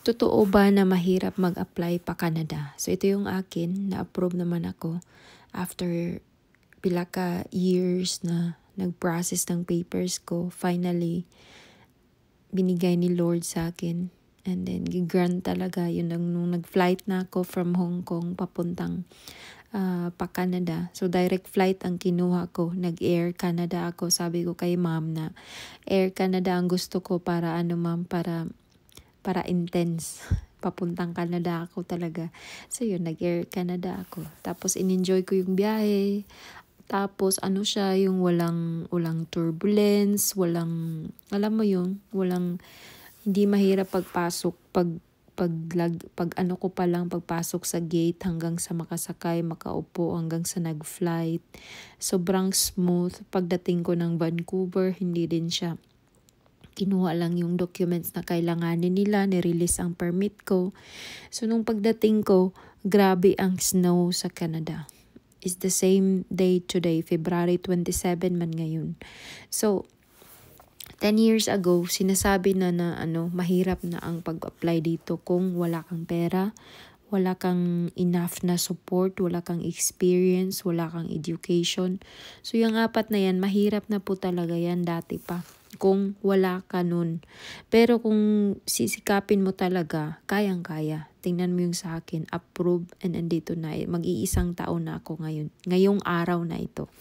Totoo ba na mahirap mag-apply pa Canada? So ito yung akin, na-approve naman ako after pila ka years na nag-process ng papers ko. Finally, binigay ni Lord sa akin. And then, grant talaga yun nung nag-flight na ako from Hong Kong papuntang pa Canada. So, direct flight ang kinuha ko. Nag-Air Canada ako. Sabi ko kay ma'am na Air Canada ang gusto ko para ma'am, para intense. Papuntang Canada ako talaga. So yun, nag-Air Canada ako. Tapos in-enjoy ko yung biyahe. Tapos siya, yung walang turbulence, alam mo yun, hindi mahirap pagpasok, pagpasok sa gate hanggang sa makasakay, makaupo hanggang sa nag-flight. Sobrang smooth. Pagdating ko ng Vancouver, hindi din siya. Kinuha lang yung documents na kailanganin nila, nirelease ang permit ko. So, nung pagdating ko, grabe ang snow sa Canada. It's the same day today, February 27 man ngayon. So, 10 years ago, sinasabi na mahirap na ang pag-apply dito kung wala kang pera, wala kang enough na support, wala kang experience, wala kang education. So, yung 4 na yan, mahirap na po talaga yan dati pa kung wala ka nun. Pero kung sisikapin mo talaga, kayang-kaya. Tingnan mo yung sa akin, approve, and andito na. Mag-iisang taon na ako ngayon. Ngayong araw na ito.